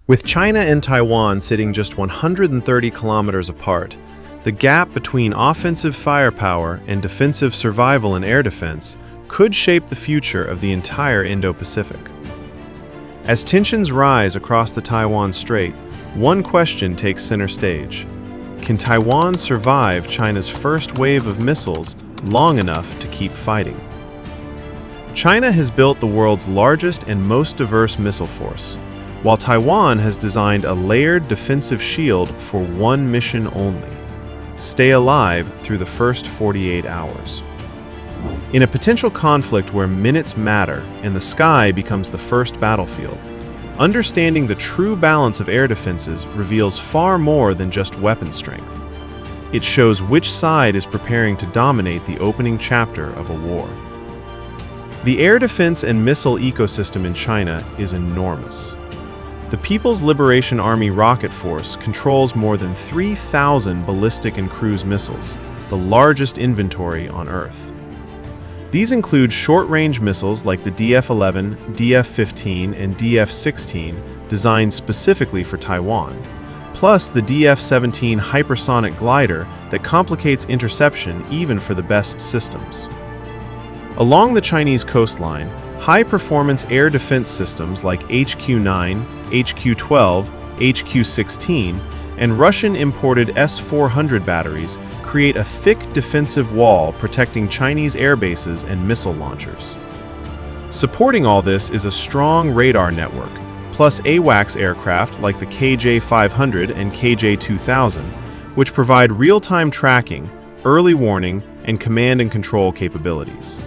With China and Taiwan sitting just 130 kilometers apart, the gap between offensive firepower and defensive survival and air defense could shape the future of the entire Indo-Pacific. As tensions rise across the Taiwan Strait, one question takes center stage. Can Taiwan survive China's first wave of missiles long enough to keep fighting? China has built the world's largest and most diverse missile force, while Taiwan has designed a layered defensive shield for one mission only: stay alive through the first 48 hours. In a potential conflict where minutes matter and the sky becomes the first battlefield, understanding the true balance of air defenses reveals far more than just weapon strength. It shows which side is preparing to dominate the opening chapter of a war. The air defense and missile ecosystem in China is enormous. The People's Liberation Army Rocket Force controls more than 3,000 ballistic and cruise missiles, the largest inventory on Earth. These include short-range missiles like the DF-11, DF-15, and DF-16 designed specifically for Taiwan, plus the DF-17 hypersonic glider that complicates interception even for the best systems. Along the Chinese coastline, high-performance air defense systems like HQ-9, HQ-12, HQ-16, and Russian-imported S-400 batteries create a thick defensive wall protecting Chinese air bases and missile launchers. Supporting all this is a strong radar network, plus AWACS aircraft like the KJ-500 and KJ-2000, which provide real-time tracking, early warning, and command and control capabilities.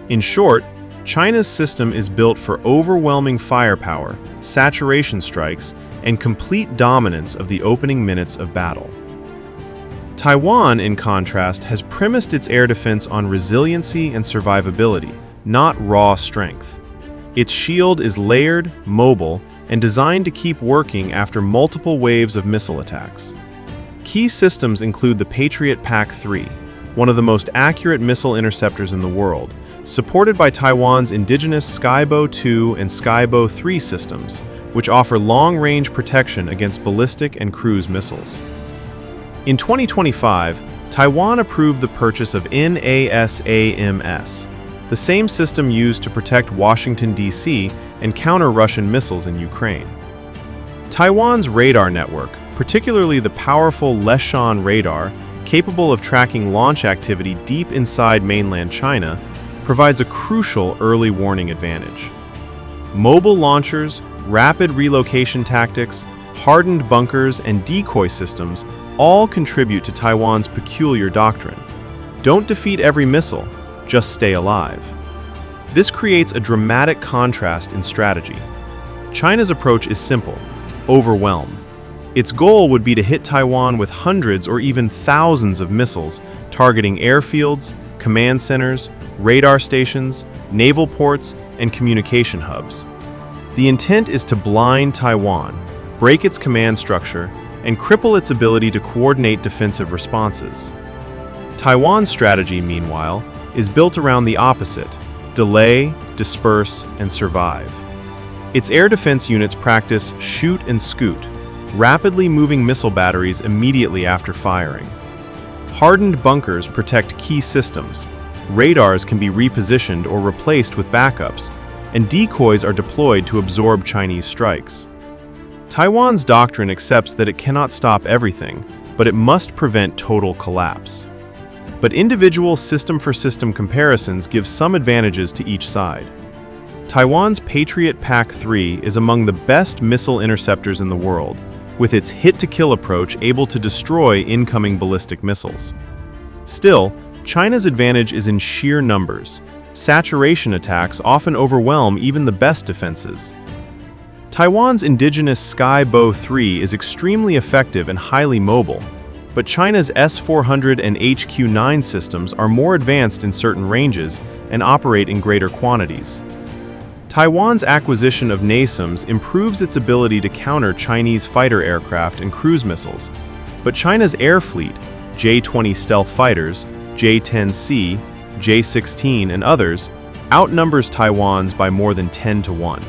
In short, China's system is built for overwhelming firepower, saturation strikes, and complete dominance of the opening minutes of battle. Taiwan, in contrast, has premised its air defense on resiliency and survivability, not raw strength. Its shield is layered, mobile, and designed to keep working after multiple waves of missile attacks. Key systems include the Patriot PAC-3, one of the most accurate missile interceptors in the world, supported by Taiwan's indigenous Skybow 2 and Skybow 3 systems, which offer long-range protection against ballistic and cruise missiles. In 2025, Taiwan approved the purchase of NASAMS, the same system used to protect Washington, D.C. and counter Russian missiles in Ukraine. Taiwan's radar network, particularly the powerful Leshan radar, capable of tracking launch activity deep inside mainland China, provides a crucial early warning advantage. Mobile launchers, rapid relocation tactics, hardened bunkers, and decoy systems all contribute to Taiwan's peculiar doctrine: don't defeat every missile, just stay alive. This creates a dramatic contrast in strategy. China's approach is simple: overwhelm. Its goal would be to hit Taiwan with hundreds or even thousands of missiles, targeting airfields, command centers, radar stations, naval ports, and communication hubs. The intent is to blind Taiwan, break its command structure, and cripple its ability to coordinate defensive responses. Taiwan's strategy, meanwhile, is built around the opposite: delay, disperse, and survive. Its air defense units practice shoot and scoot, rapidly moving missile batteries immediately after firing. Hardened bunkers protect key systems, radars can be repositioned or replaced with backups, and decoys are deployed to absorb Chinese strikes. Taiwan's doctrine accepts that it cannot stop everything, but it must prevent total collapse. But individual system-for-system comparisons give some advantages to each side. Taiwan's Patriot PAC-3 is among the best missile interceptors in the world, with its hit-to-kill approach able to destroy incoming ballistic missiles. Still, China's advantage is in sheer numbers. Saturation attacks often overwhelm even the best defenses. Taiwan's indigenous Skybow 3 is extremely effective and highly mobile, but China's S-400 and HQ-9 systems are more advanced in certain ranges and operate in greater quantities. Taiwan's acquisition of NASAMS improves its ability to counter Chinese fighter aircraft and cruise missiles, but China's air fleet, J-20 stealth fighters, J-10C, J-16, and others, outnumbers Taiwan's by more than 10 to 1.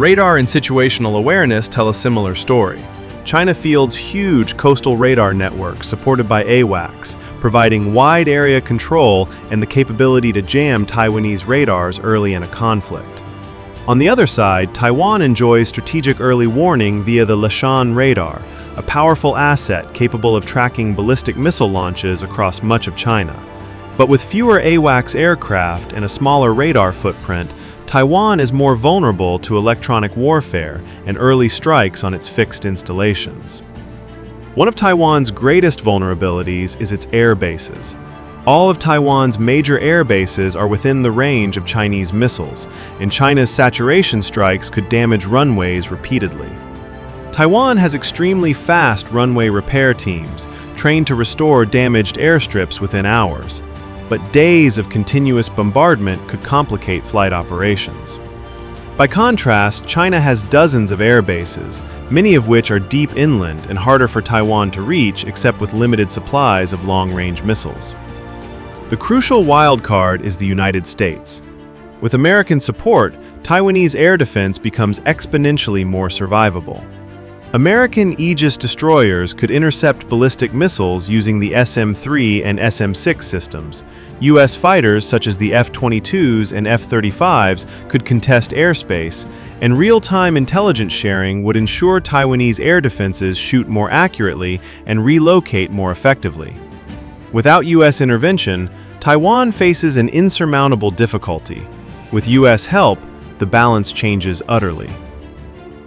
Radar and situational awareness tell a similar story. China fields huge coastal radar networks supported by AWACS, providing wide area control and the capability to jam Taiwanese radars early in a conflict. On the other side, Taiwan enjoys strategic early warning via the Leshan radar, a powerful asset capable of tracking ballistic missile launches across much of China. But with fewer AWACS aircraft and a smaller radar footprint, Taiwan is more vulnerable to electronic warfare and early strikes on its fixed installations. One of Taiwan's greatest vulnerabilities is its air bases. All of Taiwan's major air bases are within the range of Chinese missiles, and China's saturation strikes could damage runways repeatedly. Taiwan has extremely fast runway repair teams, trained to restore damaged airstrips within hours. But days of continuous bombardment could complicate flight operations. By contrast, China has dozens of air bases, many of which are deep inland and harder for Taiwan to reach except with limited supplies of long-range missiles. The crucial wild card is the United States. With American support, Taiwanese air defense becomes exponentially more survivable. American Aegis destroyers could intercept ballistic missiles using the SM-3 and SM-6 systems. U.S. fighters such as the F-22s and F-35s could contest airspace, and real-time intelligence sharing would ensure Taiwanese air defenses shoot more accurately and relocate more effectively. Without U.S. intervention, Taiwan faces an insurmountable difficulty. With U.S. help, the balance changes utterly.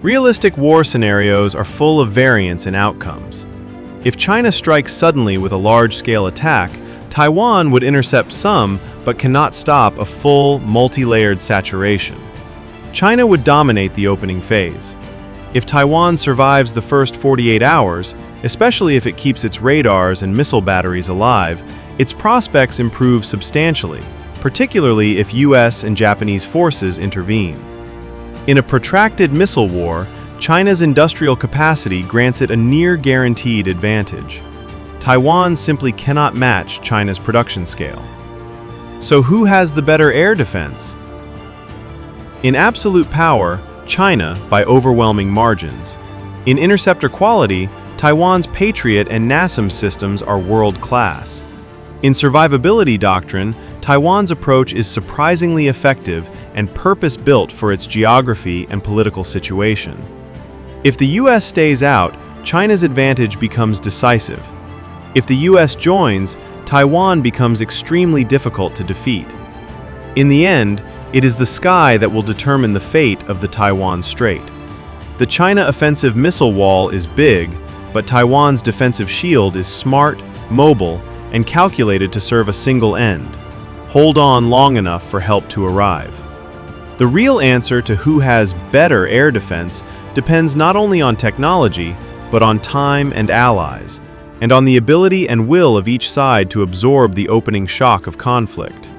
Realistic war scenarios are full of variance in outcomes. If China strikes suddenly with a large-scale attack, Taiwan would intercept some but cannot stop a full, multi-layered saturation. China would dominate the opening phase. If Taiwan survives the first 48 hours, especially if it keeps its radars and missile batteries alive, its prospects improve substantially, particularly if US and Japanese forces intervene. In a protracted missile war, China's industrial capacity grants it a near-guaranteed advantage. Taiwan simply cannot match China's production scale. So who has the better air defense? In absolute power, China by overwhelming margins. In interceptor quality, Taiwan's Patriot and NASAMS systems are world-class. In survivability doctrine, Taiwan's approach is surprisingly effective and purpose-built for its geography and political situation. If the US stays out, China's advantage becomes decisive. If the US joins, Taiwan becomes extremely difficult to defeat. In the end, it is the sky that will determine the fate of the Taiwan Strait. The China offensive missile wall is big, but Taiwan's defensive shield is smart, mobile, and calculated to serve a single end. Hold on long enough for help to arrive. The real answer to who has better air defense depends not only on technology, but on time and allies, and on the ability and will of each side to absorb the opening shock of conflict.